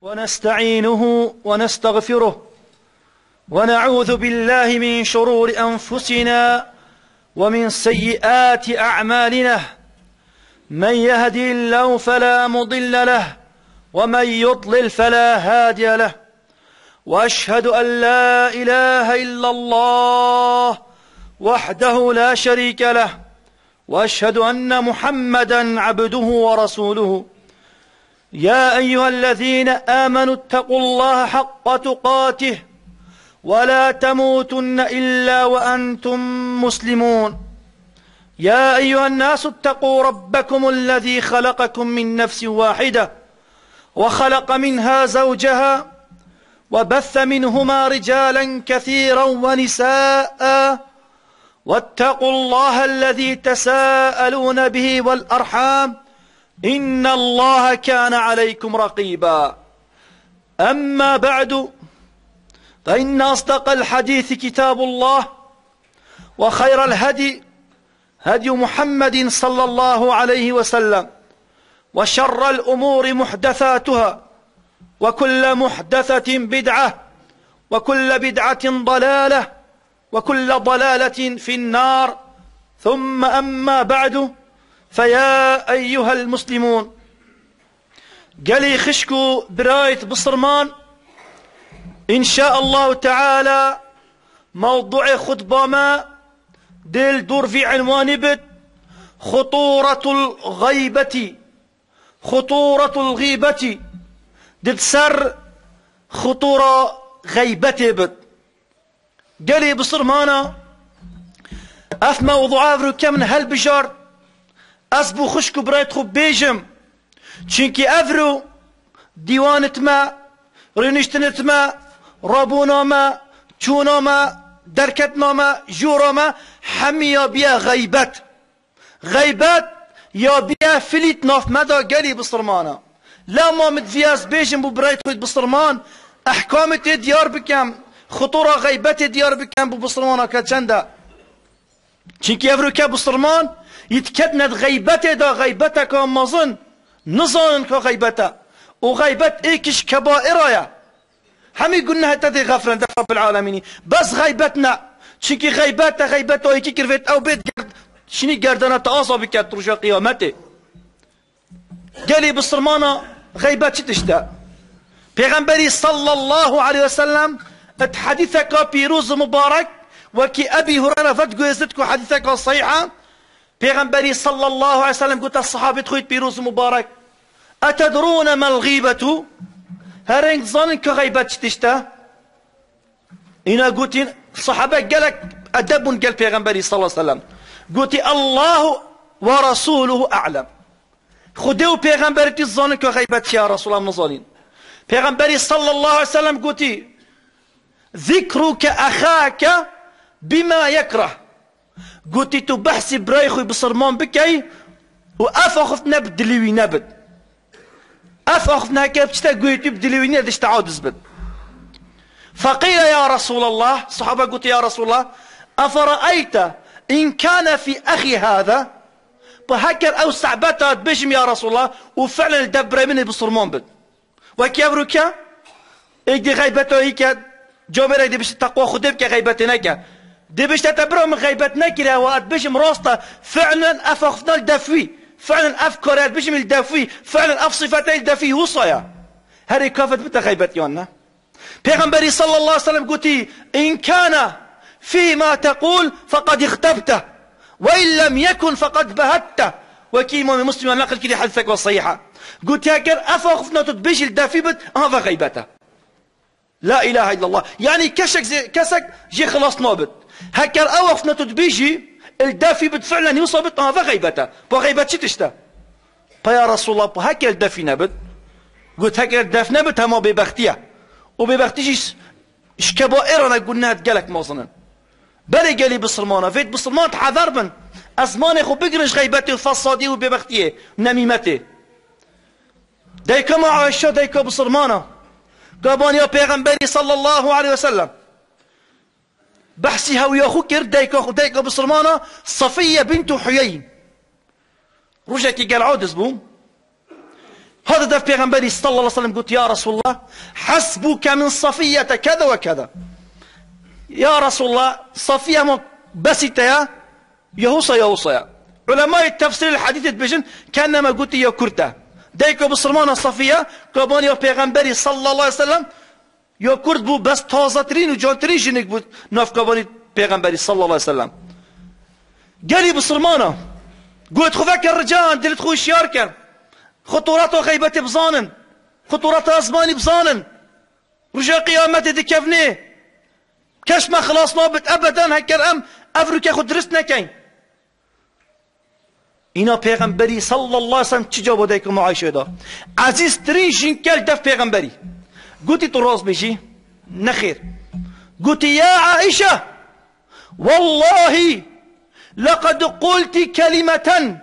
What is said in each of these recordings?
ونستعينه ونستغفره ونعوذ بالله من شرور أنفسنا ومن سيئات أعمالنا. من يهدي الله فلا مضل له ومن يضلل فلا هادي له. وأشهد أن لا إله إلا الله وحده لا شريك له، وأشهد أن محمدا عبده ورسوله. يا أيها الذين آمنوا اتقوا الله حق تقاته ولا تموتن إلا وأنتم مسلمون. يا أيها الناس اتقوا ربكم الذي خلقكم من نفس واحدة وخلق منها زوجها وبث منهما رجالا كثيرا ونساء، واتقوا الله الذي تساءلون به والأرحام إن الله كان عليكم رقيبا. أما بعد، فإن أصدق الحديث كتاب الله، وخير الهدي هدي محمد صلى الله عليه وسلم، وشر الأمور محدثاتها، وكل محدثة بدعة، وكل بدعة ضلالة، وكل ضلالة في النار. ثم أما بعد، فيا أيها المسلمون، قالي خشكو براية بصرمان إن شاء الله تعالى موضوع خطبة ما ديل دور في عنوان بد خطورة الغيبة، خطورة الغيبة دل سر خطورة غيبة بد. قالي بصرمانا أف موضوع أفرو كمن هل بجار أصبو خشكو برايت خب بيجم چونكي أفرو ديوانت ما رينشتنت ما رابونا ما چونا ما دركتنا ما جورا ما حمي بيا غيبت يا بيا فليت ناف مدى. قالي بصرمانا لا ما مدفياس بيجم بو برايت خود بصرمان أحكامت ديار بكم، خطورة غيبت ديار بكم بو بصرمانا كتشندا چونكي أفرو كبصرمان يتكدند غيبته دا غيبتك مظن نظن كغيبته، وغيبت ايكش كبائرة همي قلنا هتدي غفرا دفع رب العالمين. بس غيبتنا شنكي غيبته ايكي كرفت او بيت شني قردنا تقاصى بك ترجع قيامته. قالي بصرمانا غيبت شتشتا پیغمبري صلى الله عليه وسلم اتحديثك بيروز مبارك وكي ابي هريره فتقو يزدكو حديثك صحيحه. پیغمبري صلى الله عليه وسلم قلت الصحابة خويت بيروز مبارك أتدرون ما الغيبة؟ هرنك ظنن كغيبة تشتا؟ إنا قلت الصحابة قالك أدب قال پیغمبري صلى الله عليه وسلم قلت الله ورسوله أعلم. خديو پیغمبري تظنن كغيبة يا رسول الله نظنين. پیغمبري صلى الله عليه وسلم قلت ذكرك أخاك بما يكره. قلت تو بحسي برايخوي بصرمان بكي وأفخف نبد دليوي نبد أفخف ناكب تشتا قلت بدليوي نبد تعود زبد. فقيل يا رسول الله، صحابة قلت يا رسول الله أفرأيت إن كان في أخي هذا بهكر أو سعبتها بجم يا رسول الله وفعلا الدبري مني بصرمان بد وكيبروكا إيدي غيبته هيك جوبر إيدي بش تقوى خدبك غيبتناك دي باش تعتبره من غيبتنا كده وقت باش مراسطة فعلا افخفنا الدفوي، فعلا افكارات باش من الدفوي، فعلا اف صفاتي الدفوي وصايا هذه كافت بتا غيبت يونا. پیغمبري صلى الله عليه وسلم قلتي ان كان فيما تقول فقد اغتبته وان لم يكن فقد بهته. وكي امام مسلم نقل كده حديثك والصحيحة قلت هكذا افخفنا تدبيش الدفوي بت هذا غيبته. لا اله الا الله، يعني كسك جي خلاص نابت هكر اوقفنا تدبيجي الدافي بفعلا يوصبت هذا غيبته وغيبت شتشتا. فيا رسول الله هكر الدافي نبت. قلت هكر الداف نبت هما ببختيه وببختيش كبائرنا قلنا تقلك موصنا بلي قالي بصرمانه فيت بصرمان تحذر من ازماني خو بقرش غيبتي وفصادي وببختيه نميمته دايكا مع عائشة دايكا بصرمانه قابان يا پیغمبري صلى الله عليه وسلم بحسي هاويا خوكر دايكا بصرمانه صفية بنت حيي رجعتي قال عودز بوم هذا دف پیغمبری صلى الله عليه وسلم قلت يا رسول الله حسبك من صفية كذا وكذا. يا رسول الله صفية ما بسيطة يا هوصة علماء التفسير الحديث بيجن كانما قلت يا كرتا دايكو بسلمان صفية كابان يا پیغمبری صلى الله عليه وسلم يا كرد بو بس تازترين و جانترين جنك بو ناف كاباني پیغمبری صلى الله عليه وسلم. قالي بسلمانه قلت خفاك الرجال دلت خوي شيار كان خطورات وغيبتي بزانن خطورات أزماني بزانن رجاء قيامتي دي كفني كاش ما خلاص نابت أبدا هكر أم أفريكا خود درسنا كين إنا پیغمبری صلى الله عليه وسلم چی جواب دايكم معايشة دا عزيز ترين جنكال دف پیغمبری قلتي تو راز بيجي نخير قلتي يا عائشة والله لقد قلت كلمة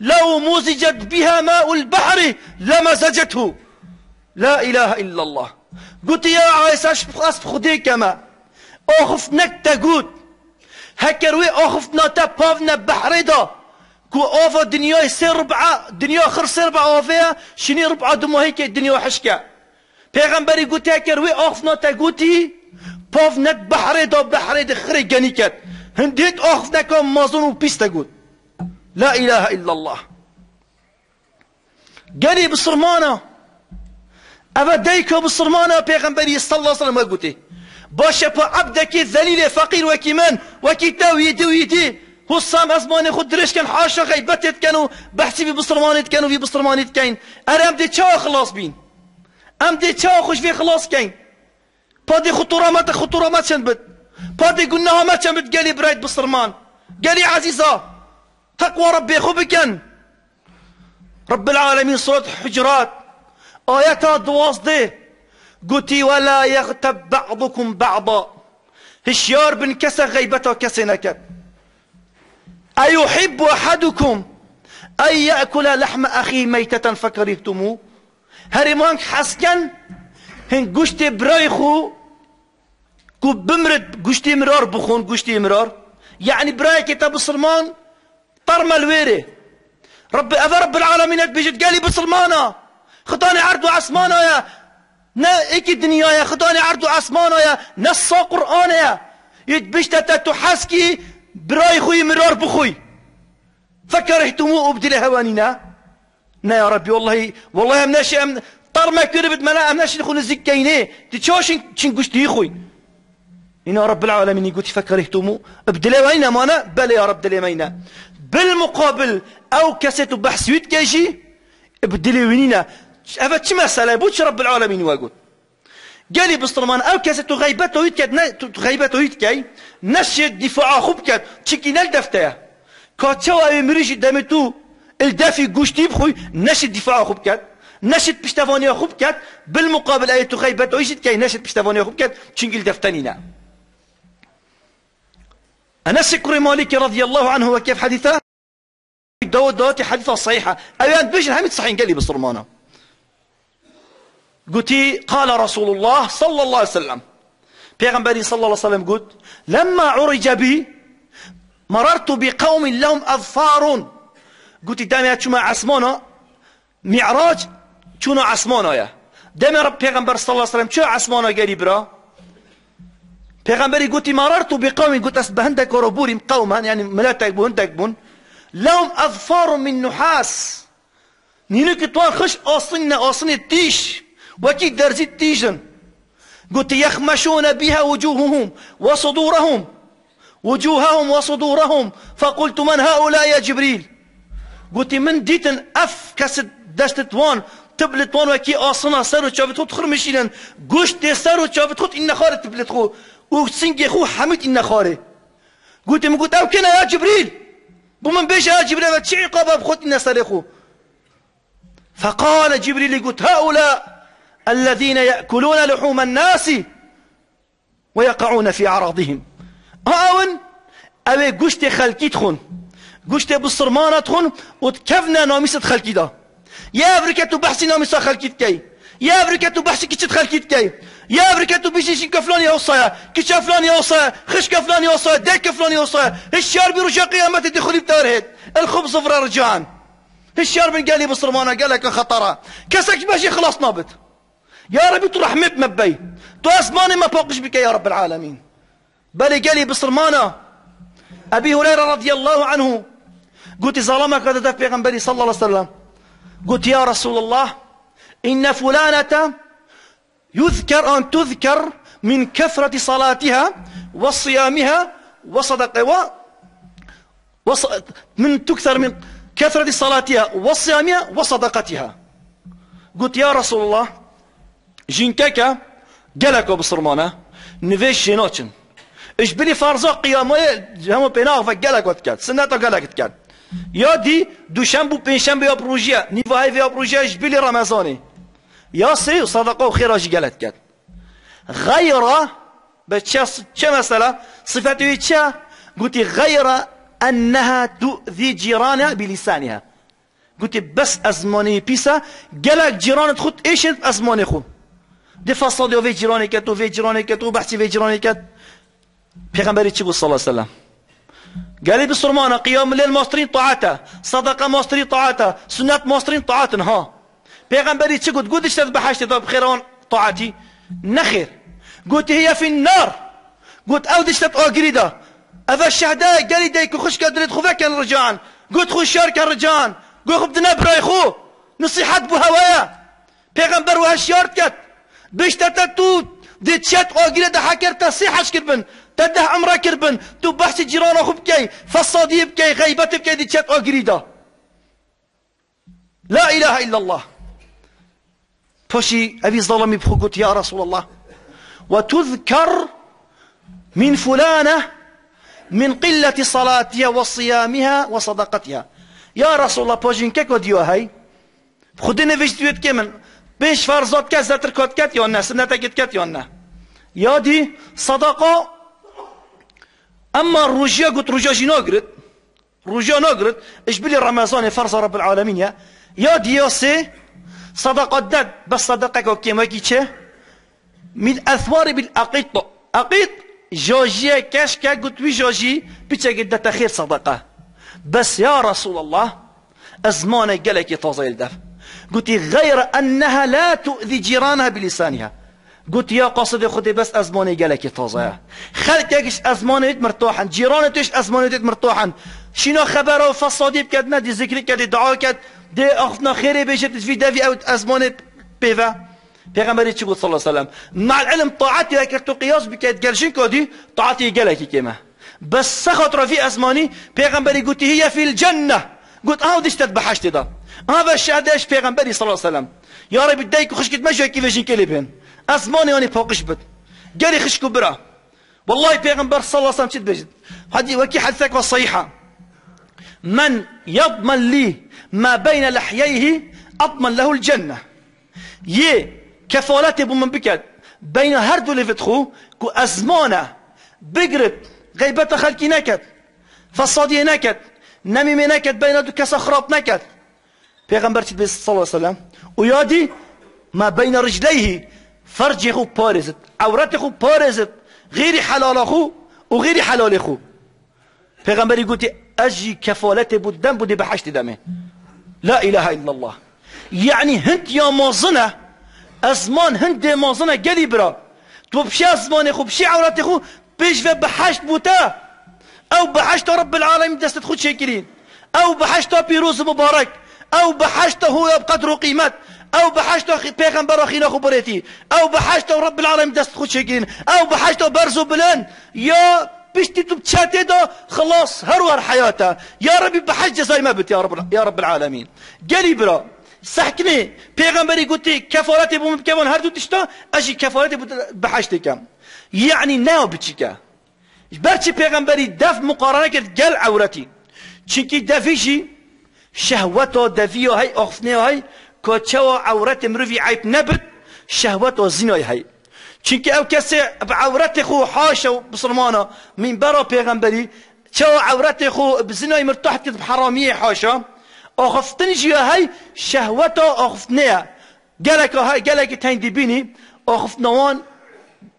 لو مزجت بها ماء البحر لمزجته لا إله إلا الله. قلت يا عائشة أصف خديك ما أخف نكتا قلت هكروي أخف ناتا بافنا بحر دا كو أوفا دنيا سير ربعة دنيا خر سير ربعة أوفيها شني ربعة دمو هيك الدنيا حشكا پیغمبری قلت هكروي أخف ناتا قلتي بافنا بحر دا خري جانيكت هنديت أخف نكا مازون وبيستا قلت لا إله إلا الله. قالي بصرمانة أبديك بصرمانة پیغمبری صلى الله عليه وسلم قلت باشا با عبدك ذليل فقير وكمان وكتاو يدي هو الصام أزماني خود درش كان حاشا غيبتت كانوا بحثي في بصرمانت كانوا في بصرمانت كاين أنا أمدي تشاو خلاص بين أمدي تشاو خوش في خلاص كاين بادي خطورة ما تشنبت بادي قلناها ما تشنبت قالي برايد بصرمان قالي عزيزة تقوى ربي خبكن رب العالمين سورة حجرات آياتها دواصدة قلتي ولا يغتب بعضكم بعضا هشيار بن كسى غيبته كسى نكد أيحب أحدكم أن يأكل لحم أخيه ميتة فكرهتموه هرمانك حسكن هن قشتي برايخو كو بمرد قشتي مرار بخون قشتي مرار يعني برايك يتاب السلمان طرم الويري رب العالمين بيجت قالي بسلمانة خطاني عرض عسمانة يا نا ايكي الدنيا يا خطاني عرض عسمانة يا نص قرآن يا يتبشتت تحسكي براي خوي مرار بخوي فكرهتموه ابدل هوانينا نا يا ربي والله امناشي طرما كربت ملا امناشي نخون الزكيني تتشوش شنقشتي خوي إنا رب العالمين يقول فكرهتموه ابدل هوانينا مانا بل يا رب دليمينا بالمقابل او كاسيتو بحث ويت كيجي ابدلي وينينا هذا شي مساله بوش رب العالمين واقول قالي بسطرمان او كاسيتو غيبته ويت كاي نشد دفاع خبكت تشكينا الدفتة كاتشوا مريش دمتو الدافي قشتي بخوي نشد دفاع خبكت نشد بشتفانيا خبكت بالمقابل ايتو غيبته ويت كاي نشد بشتفانيا خبكت تشنقل دفتنينا. أنس مالك رضي الله عنه وكيف حديثه دواتي حديثة صحيحة أيان بيش الحمد صحيح قال لي بصرمانة قلتي قال رسول الله صلى الله عليه وسلم پیغمبري صلى الله عليه وسلم قلت لما عرج بي مررت بقوم لهم أظفار قلت دامي شما عسمانا معراج شنو عسمانا يا دامي رب پیغمبر صلى الله عليه وسلم شو عسمانا قالي برا پیغمبری گوتی مررت بقوم قلت اسبهندك وربوري قوما يعني ملاتك بهندك بون لهم اظفار من نحاس نينك طوال خش اصن التيش وكي درزي التيجن قلت يخمشون بها وجوههم وصدورهم فقلت من هؤلاء يا جبريل قلت من ديتن اف كسد دشت وان تبلت وان وكي اصنا سرو تشافت خود خرمشيلن قشت سرو تشافت خود ان خارت تبلت خو وسنجي خو حميد إن خاري قلت أو كنا يا جبريل بمن بيش يا جبريل بتشعي قبا بخوت إن صريخو فقال جبريل قلت هؤلاء الذين يأكلون لحوم الناس ويقعون في أعراضهم هاون أوي قشت خلقي تخون قشت بالصرمانة تخون وتكفنا نامسة خلقي دا يا أفريكا بحثي نامسة خلقي كي يا أفريكا بحثي كيشت خلقي كي يا أفريكا بيجي كفلان يوصايا كيش فلان يوصايا خش كفلان يوصايا ديك كفلان يوصايا الشارب يرجع قيامته دخولي بتارهد الخبز فرار رجعان هالشيار بن قالي بصرمانة قال لك خطرة كسك ماشي خلاص نابت يا ربي ترحمي بمبي تو اسماني ما فوقش بك يا رب العالمين. بل قالي بصرمانة أبي هريرة رضي الله عنه قلت ظلمك هذا پیغمبري صلى الله عليه وسلم قلت يا رسول الله إن فلانة يذكر أن تذكر من كثرة صلاتها وصيامها وصدقها من تكثر من كثرة صلاتها وصيامها وصدقتها. قلت يا رسول الله جنكك قالك بصرمانة نفيش جنوتشن ايش بلي فارزا قيامه هم بيناغ فقالك وتكات سنته قالك تكات يا دي دوشنبو بينشنبو يا بروجيا نيفاي في بروجيا ايش بلي رمضاني يا سي صدقه وخير اجي قالت كات غير بتشا مسألة صفته تشا قلت غير انها تؤذي جيرانها بلسانها قلت بس ازماني بيسا قالك جيران تخط ايش ازماني خو دي فاصل في جيراني كات وفي جيراني كات وبحثي في جيراني كات پیغمبری چی گفت صلی الله علیه وسلم قال لي بصرمانه قيام الليل ماسترين طاعته صدقه ماسترين طاعته سنات ماسترين طاعته ها پیغمبری چی گفت قلت اشتد بحشت بخيران طاعتي نخير قلت هي في النار قلت اود اشتد اقريده اذا الشهداء قال لي ديك خش قدرت خو كان رجعان قلت خو شارك الرجعان قلت بدنا براي خو نصيحات بو هوايا پیغمبر وهالشيارت كت بيشتتتو دي تشات اقريده حكر تصيحش كربن تده عمره كربن تو بحث جيران اخو بكي فصادي بكي غيبة بكي دي تشات اقريده لا اله الا الله فشي ابي ظلمي بخو قلت يا رسول الله وتذكر من فلانة من قلة صلاتها وصيامها وصدقتها يا رسول الله بوجين كيكو ديو هاي خدنا فيش دويت كمن بيش فرزات كاس زاتر كوت كات يونا سنتك كات يونا يا دي صدقه اما الرجاء قلت رجاء شي نقرد رجاء نقرد ايش بلي رمضان فرض رب العالمين يا ديوسي صدقه دد بس صدقك اوكي ما كيتشه من اثمار بالاقيط اقيط جوجيه كاشكا قلت وي جوجي بيتا قد تخير صدقه بس يا رسول الله ازمانه قالك يتوزيل دف قلت غير انها لا تؤذي جيرانها بلسانها قلت يا قاصد خدي بس ازماني قالك يتوزيل خلك ايش ازماني مرتاحا جيرانتش ازماني مرتاحا شنو خبره فصادي بكدنا دي ذكري كدي دعاء كد دي اختنا خيري بيجت في دافي او ازماني بيفا پیغمبری چی گفت صلی الله علیه وسلم مع العلم طاعتي اگر تو قیاس بکید گلشین کدی طاعتي گلکی کما بس خاطر في ازماني پیغمبری گفت هي في الجنه قلت ديش تذبحشت ده هذا الشهادش پیغمبری صلی الله علیه وسلم يا رب بديك خشكت ماشي كيف جين كليبين ازماني اني فوقش بد قالي خشكو برا والله پیغمبر صلى الله عليه وسلم شد بجد هذه وكي حدثك والصيحه من يضمن لي ما بين لحييه اضمن له الجنه يه كفالات بمن بكت بين هردو اللي فتخو كو ازمانه بقرت غيبت خلقي نكت فصادي نكت نميمي نكت بين دو كسخراب نكت پیغمبر صلى الله عليه وسلم ويادي ما بين رجليه فرجه خو بارزت عورته خو بارزت غير حلال خو وغير حلال خو پیغمبر يقول اجي كفالته بودم بودي بحشت دمه لا اله الا الله يعني هنت يا مازنه ازمان هند مازنه قلي برا تو بشي ازمان خو بشي عورات خو بيش في بحشت بوتا او بحشت رب العالمين دست خود شاكرين او بحشت بيروز مبارك او بحشت هو بقدر قيمت او بحشت پیغمبر اخينا خو بريتي او بحشت رب العالمين دست خود شاكرين او بحشت برزو بلان يا بيشتي تبتشاتي ده خلاص هرور حياته يا ربي بحج زي ما بت يا رب العالمين قلي برا سحكني پیغمبری گوتی کفارتی بوم بکن هر دو تشتا اجی کفارتی بود بحشت کم یعنی نه بچیکه برچی پیغمبری دف مقارنه کرد گل عورتی چونکی دفیشی شهوت و دفی های اخفنه های که و عورت مروی عیب نبرد شهوت و زینای های چونکی او کسی بعورت خو حاشا بسلمانه من برا پیغمبری چه عورت خو بزینای مرتاح کرد بحرامیه حاشا اخفتني جيا هاي شهوته اخفتنيها قالك تاين دي بيني اخفتنوان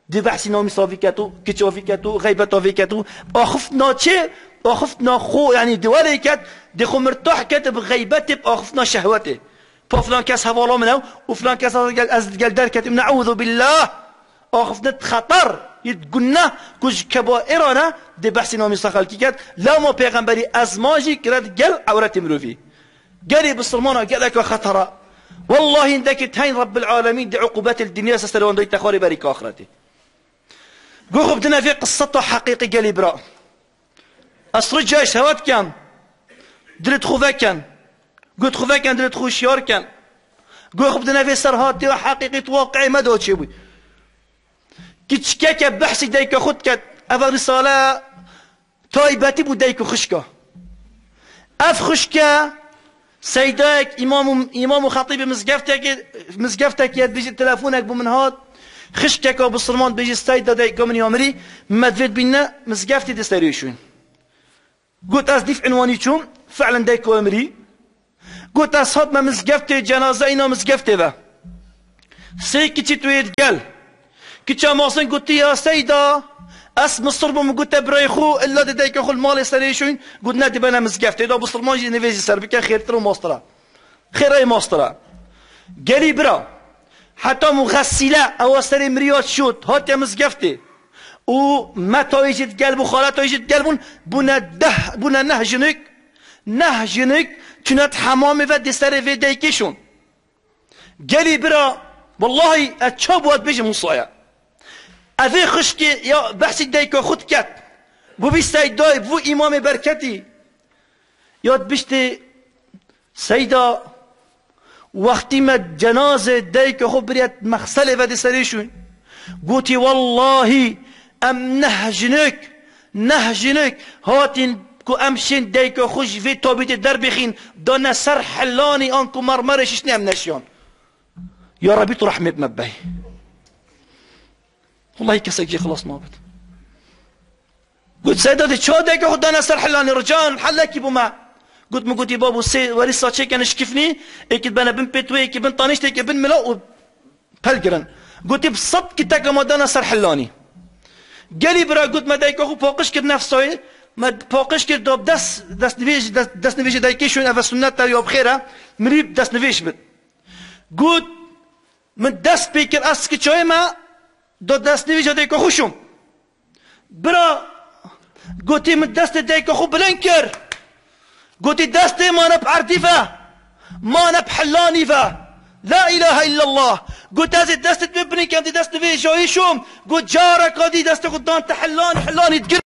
دي بحثي نومي صافيكاتو كيتشوفيكاتو غيبتو فيكاتو اخفتنا تشي أخفتنا خو يعني دوالي كات دي خو مرتاح كات بغيبتي بأخفتنا شهوتي فلان كاس هفالو منه وفلان كاس أزد قال دار كاتب نعوذ بالله أخفتنا خطر يتقلنا كوج كبائرنا دي بحث نومي صخال كيكات لا ما بيغنبري أزماجي كرات قل عورات مروفي قالي بالصرمانة قال لك خطر والله عندك تهين رب العالمين دي عقوبات الدنيا سستلون دي تخاري بارك آخرتي قوخ بدنا في قصته حقيقي قالي برا أسرجها شهوات كان دلت خوفا كان قلت خوفا كان دلت خو شيار كان قوخ بدنا في سرهاتي وحقيقي واقعي ما دوت شيء كتشكاكا بحثي دايكا خدكا أفا رسالة طايباتي بو دايكو خشكا أف خشكا سيداك إمام خطيب مزقفتك يد بيجي تلفونك بو من هاد خشكاكا بالصرمان بيجي سيدا دايكا من يومري مدفيد بينا مزقفتي دستريشون قلت أصديف عنواني شوم فعلا دايكو أمري قلت أصحاب ما مزقفتي جنازة إنا مزقفتي ذا سيكي تويد قال كيتشا ماسن قلت يا سيدة اسم الصربة قلت بريخو الا دايك اخو المال يسريشون قلت نادي بنا مزقفتي دا بصرمان جي نفيزي سربكا خير ترو ماسترا خير اي ماسترا قالي برا حتى مغسلة او سري مريوت شوت هات يا مزقفتي ومتى يجي قلب وخالته يجي قلبون بنا نهجنك تنات حمامي فدي سري في دايكيشون قالي برا والله اتشاب واد بيجي مصايا أذي خشكي يا بحثي دايكو خد كات بو بيستاي داي بو إمام بركتي ياد بيشتي سيدا وقتي ما جنازة دايكو خو بريات مغسلة فدي سريشون قوتي والله أم نهجنك هاتين كو أمشين دايكو خوش في توبيت دربخين دانا سر حلاني أنكو مرمرش شني أم نشيان يا ربي رحمة مباي والله كسك خلاص ما بد قلت سيداتي شو دايك خد انا سر حلاني رجال حلك يبو ما قلت ما قلت بابو سي وريسا تشيك انا شكفني اكيد بنا بن بيتوي اكيد بن طانشتي اكيد بن ملا بهالقرن قلت بصدق كتاك ما دانا سر حلاني قالي برا قلت ما دايك اخو فوقش كد نفسه ما فوقش كد دوب دس نفيج دايكي شو افا سنة يوم بخيرة مريب دس نفيج بد قلت من دس بيكر اسكت شوي ما دو دست نویجه دیکو خوشم برا گوتی من دست دیکو خو بلنکر گوتی دست ما نب عردیفه ما نب حلانیفه لا اله الا الله قلت هذه دست ببني كان دي دست نویجه ایشم قلت جارك هذه دست قدان تحلاني تقر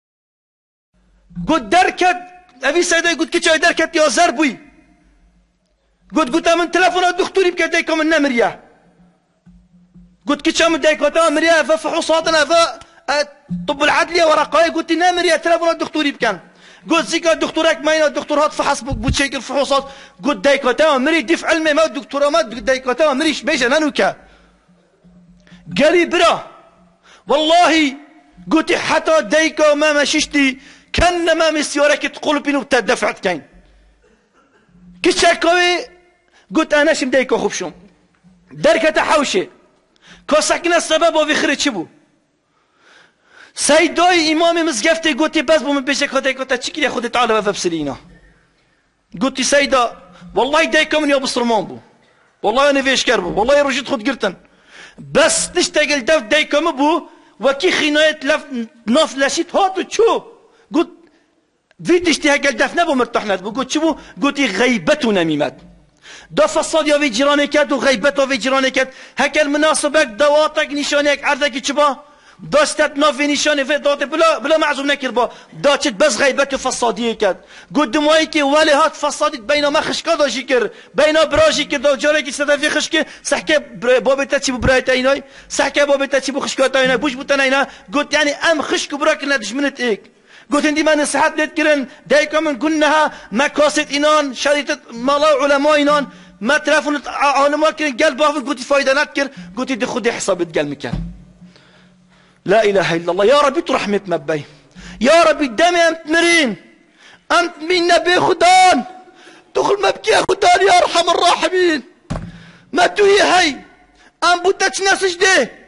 قلت دركت ابي سيدي قلت كيتشاي دركت يا زربوي قلت من تلفون الدكتور يبكي ديكم النمريه قلت كيتشا من دايكوتا مريا ففحوصاتنا طب العدلية ورقاي قلت نامريا تلفون الدكتور يبكان قلت زيكا الدكتورك ماين الدكتور هات فحص بتشيك الفحوصات قلت دايكوتا مري دفع علمي ما الدكتورة ما دايكوتا مريش بيجا نانوكا قالي برا والله قلت حتى دايكو ما مشيشتي كان ما مسيورك تقول بينو بتدفعت كاين كيتشا كوي قلت انا شم دايكو خبشم دركة حوشي كوسكنا السبب وفي خرج شبو سيدوي امامي مزقفتي قلتي بس بو من بيشك هداي قلت تشكي خذي تعالى بفبسلينا قلتي سيدا والله دايكم يا بصرمان بو والله انا فيش كربو والله رجيت خد قرتن بس تشتغل دف دايكم بو وكي خنايت لف ناف لاشيت هاتو تشو قلت في تشتهي قال دفنا بو مرتاحنا بو قلت شبو قلتي غيبته نميمات دا فصاد يا في جيرانك وغيبته في جيرانك هكا المناسبك دواتك نشانك عرضك تشبا داستت نافي نشاني في دوت بلا معزوم نكربا داتت بس غيبته فصاديه كاد قدم وايكي ولي هات فصادت بين ما خشكا دا جيكر بين براجي كر دا جارك سدا في خشكي سحكي بابي تاتشي برايتايناي سحكي بابي تاتشي بخشكاتايناي بوش بوتناينا قلت يعني ام خشك براك ندش منت ايك قلت عندي ما نصحت نذكرن دايكم من كنها مكاسة إنان شريطة مالا علماء إنان ما تلافون علماء كن قلب بافن قلت فايدة نذكر قلت دي خدي حساب تقال مكان لا إله إلا الله يا ربي ترحمة مباي يا ربي دمي أنت مرين أنت من نبي خدان دخل مبكي يا خدان يا أرحم الراحمين ما توهي هاي أم بوتاتش ناس جديه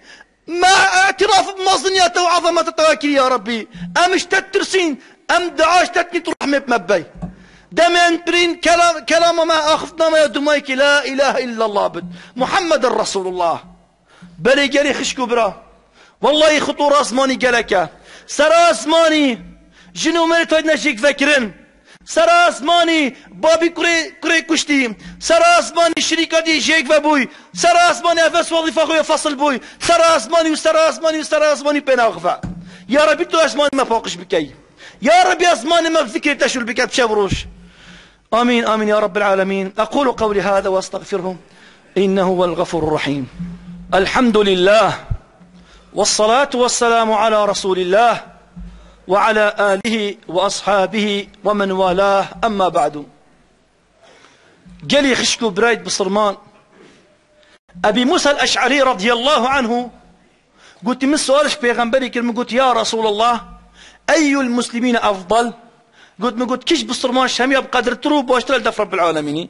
ما اعتراف بمظنياته وعظمة التواكل يا ربي أمش تترسين ام دعاش تتني تروح مبي دمن برين كلام ما اخفنا ما يدمايك لا اله الا الله بد محمد رسول الله بلي قالي خشكو برا والله خطور اسماني قالك سرا اسماني جنو مريت نجيك فكرن سرا اسماني بابي كري كشتي سرا اسماني شريكة دي جيك فبوي سرا اسماني افس وظيفة خويا فصل بوي سرا اسماني وسرا اسماني وسرا اسماني بين اغفى يا ربي تو اسماني ما فوقش بكي يا ربي اسماني ما بفكري تشول بك بشبروش امين امين يا رب العالمين. اقول قولي هذا واستغفره انه هو الغفور الرحيم. الحمد لله والصلاة والسلام على رسول الله وعلى آله وأصحابه ومن والاه. أما بعد قالي خشكو برايد بصرمان أبي موسى الأشعري رضي الله عنه قلت من سؤالك بيغنبري كلمة قلت يا رسول الله أي المسلمين أفضل قلت كيش بصرمان شامية بقدر تروب واشتغل دف رب العالمين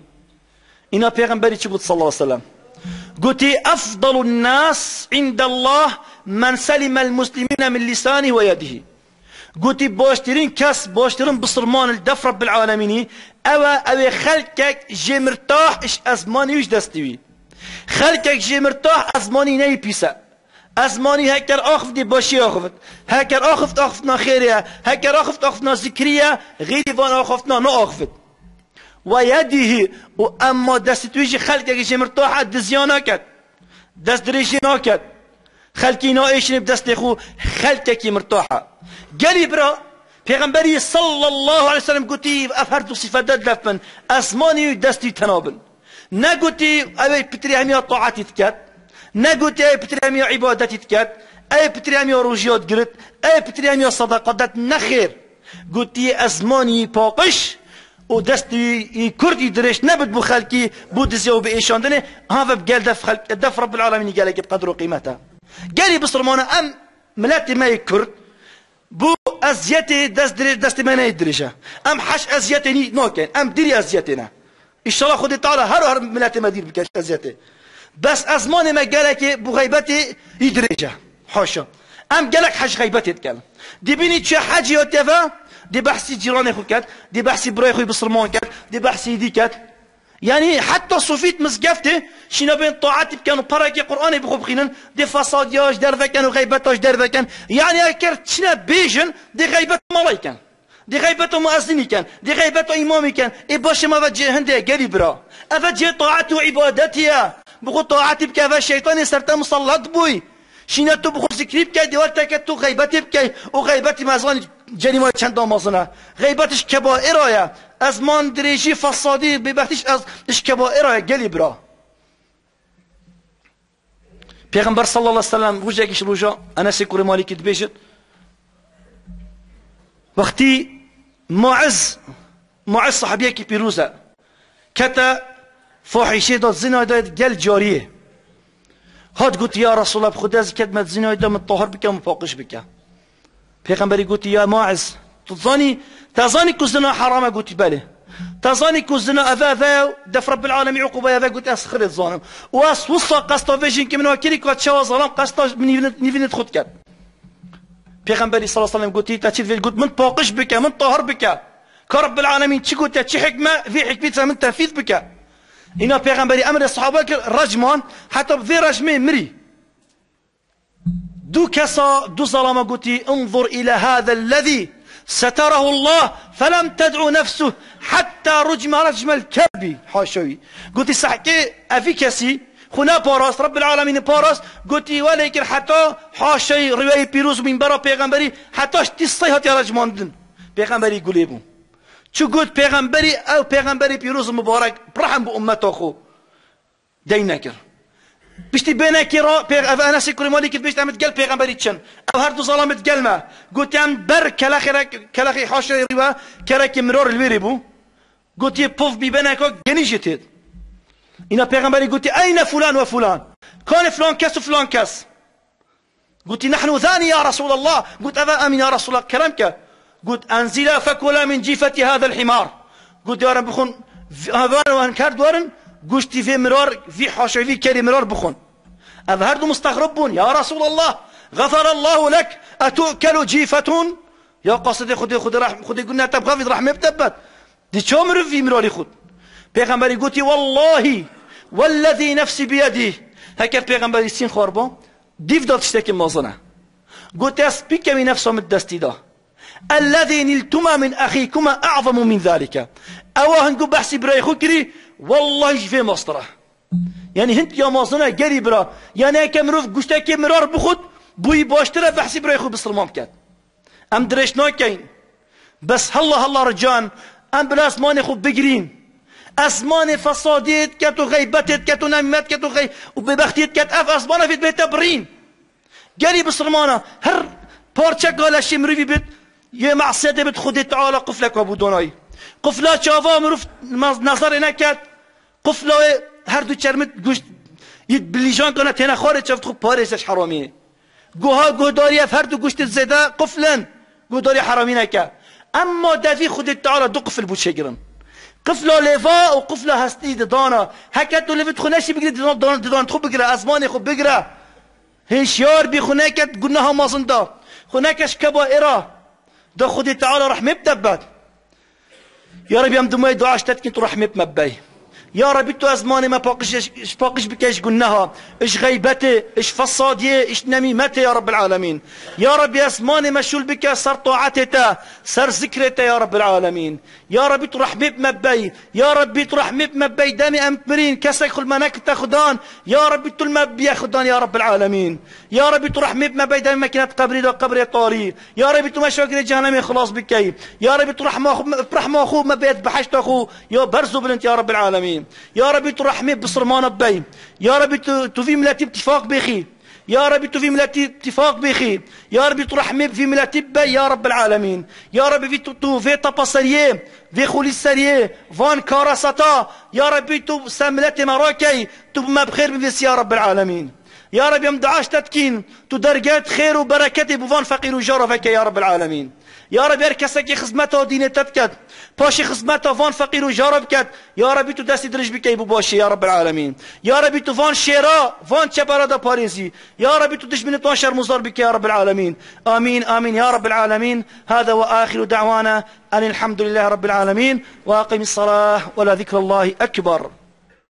إنا بيغنبري قلت صلى الله عليه وسلم قلت أفضل الناس عند الله من سلم المسلمين من لسانه ويده. قلت باشترين كاس باشترين بصرمان الدف رب العالمين أو خلقك جي مرتاح إش أزماني وش دستوي خلقك جي مرتاح أزماني ناي بيسا أزماني هكر أخفت باشي أخفت هكر أخفتنا خيريا هكر أخفتنا ذكريا غيري فان أخفتنا نو أخفت ويده وأما دستويجي خلقك جي مرتاح دزياناكت دست دريشيناكت خلقي نائشني بدست خو خلقك مرتاحة قالي برا پیغمبري صلى الله عليه وسلم قلتي افهرت صفات دفن اسماني دستي تنابن نا قلتي اي بتري همي طاعتي تكات نا قلتي اي بتري همي عبادتي تكات اي بتري همي روجيات قرت اي بتري همي صدقات نخير قلتي اسماني باقش ودستي كردي دريش نبت بو خلقي بو دزيو بايشاندني هذا بقال دف رب العالمين قال لك بقدر قيمتها. قالي بصرمانه ام ملاتي ما يكرد بو ازيتي دست ما يدريشا ام حش ازيتي نوكن ام ديري ازيتنا ان شاء الله خدي تعالى هر ملاتي ما دير بكاش ازيتي بس ازماني ما قالك بو غيبتي يدريشا حاشا ام قالك حش غيبتي تكلم دي بيني تشي حاجه يوتيفا دي بحسي جيراني خوكات دي بحسي براي خوي بصرمان كات دي بحسي ديكات يعني حتى صوفيت مزقفته شنا بين طاعتي كانوا باراكي قراني بخو بخينن دي فسادياج دار كانوا غيبتاج دار كان يعني كرت شنا بيجن دي غيبت ملايكان دي غيبت مؤذني كان دي غيبت امامي كان اي باش ما فجي هندي قالي برا افجي طاعته وعبادتي بخو طاعتي بكا الشيطان يسرت مسلط بوي شنا تو بخو ذكري بكا ديوالتك تو غيبتي بكا وغيبتي ما زان جاني ما چند مازنا غيبتش كبائر يا ازمان دريجي فسادي ببحثش از اش كبائر قالي برا. پیغمبر صلى الله عليه وسلم وجهكش روجا انا سيكوري مالك تبيجت وقتي معز صحابيك بيروزا كتا فاحشه داد زنا داد قال جاريه هاد قلت يا رسول الله بخدا زكاد ما زنا داد مطهر بك ومفاقش بك. پیغمبری قلت يا معز تظاني كزنا حرام قلت بله تظاني كزنا أذا دف رب العالمين عقوبة أذا قلت أسخر الظالم واس وصا قسطا فيجن كمن وكيري كوات شوا ظلام قسطا نيفين تخد كات. پیغمبری صلى الله عليه وسلم قلت تأتي في قلت من باقش بك من طهر بك كرب العالمين تشي قلت تشي حكمة في حكمتها من تنفيذ بك. هنا پیغمبری أمر الصحابة رجمان حتى في رجمين مري دو كسا دو ظلام قلت انظر إلى هذا الذي ستره الله فلم تدعو نفسه حتى رجم الكلب حاشوي قلت سحكي أفي كسي خنا باراس رب العالمين باراس قلت ولكن حتى حاشي رواية بيروز من برا پیغمبري حتى اشتي يا رجمان دن پیغمبري قليبو شو قلت پیغمبري او پیغمبري بيروز مبارك برحم بأمته خو دينكر بشتي بينك انا سيكوري مالك بيشت عم تقل پیغمبري تشن او هردو ظلام تقلمه قلت عم بر كلاخي حاشي روا كراكي مرور الويري بو قلت بوف بينك جنيجتت انا پیغمبري قلت اين فلان وفلان كان فلان كاس وفلان كاس قلت نحن ذاني يا رسول الله قلت ابا امين يا رسول الله كلامك قلت انزلا فكلا من جيفة هذا الحمار قلت يا رب بخون هذا وانكار دوارن قشتي في مرار في حاشي في كري مرار بخون أظهرت مستغربون يا رسول الله غفر الله لك أتؤكل جيفة يا قاصد خدي قلنا تبغى في رحمة بتبت دي شو مرف في مراري خود پیغمبری گوتی والله والذي نفسي بيده هكا پیغمبری سين خوربان ديف داد تشتكي مازنه قلت اسبيك من نفسهم الدستيدا الذي نلتما من اخيكما اعظم من ذلك اوهن قو بحسي براي خكري والله في مصطره يعني هنت يا مازنه قري برا يعني هكا مروف قشتكي مرار بخود بوي باشتره بحسي براي خود بسلمان بكات ام دريش ناكين بس هلا رجان ام بلاس ماني خود بقرين اسمان فساديت كت وغيبتت كت ونمت كت وببختيت كت اسمان في بيت برين قالي بصرمانه هر بارتشا قال شي مريفي بيت يا معصيه بت خدي تعالى قفلك ابو دوناي قفله شافا مروف نظر هناك قفله هر دو چرمت گوش بليجان كانت هنا خارج شفت خب باريسش حرامي گوها گوداري هر دو گوشت زده قفلن گوداري حرامي نكا اما دافي خدي تعالى دو قفل بو شجرن قفله ليفا وقفله هستي دانا هكذا ليفت خناشي بقري دانا تخو بقرا اسماني خو بقرا هشيار بخناك قلناها ما صندا خناكش كبائره ده خدي تعالى رحمه بتبت يا رب يم دمي دعاء اشتت كنت رحمه مبي يا رب تو ازماني ما باقش بكاش قلناها ايش غيبتي ايش فصاديه ايش نميمتي يا رب العالمين يا رب يا اسماني مشول بك صار طاعتته صار ذكرته يا رب العالمين يا رب ترحمي بمبي يا رب ترحمي بمبي دامي امبرين كسك كل مناك تاخدان يا رب تل مبي ياخدان يا رب العالمين يا رب ترحمي بمبي دامي ماكينه قبري ده قبري طاري يا رب تمشاكر جهنم خلاص بكي يا رب ترحم اخو ما بيت بحشت اخو يا برزو بنت يا رب العالمين يا رب ترحمي بصرمان بي يا رب تفي ملاتي اتفاق بخي يا رب تفي ملاتي اتفاق بخي يا رب ترحمي في ملاتي بي يا رب العالمين يا رب في تو في طباسريه في خولي السريه فان كاراساتا يا رب تو ساملاتي مراكي تو ما بخير بفيس يا رب العالمين يا رب يم دعاش تتكين تو درجات خير وبركة بفان فقير وجارفك يا رب العالمين يا رب يركسك خدمته دينه تتكت باشي خدمته فان فقير وجارفك يا رب تو داسي درج بك يبو باشي يا رب العالمين يا رب تو فان شيرا فان شبردا باريسي يا رب تو دشمن توشر مصدر بك يا رب العالمين امين امين يا رب العالمين هذا واخر دعوانا ان الحمد لله رب العالمين واقم الصلاه ولا ذكر الله اكبر.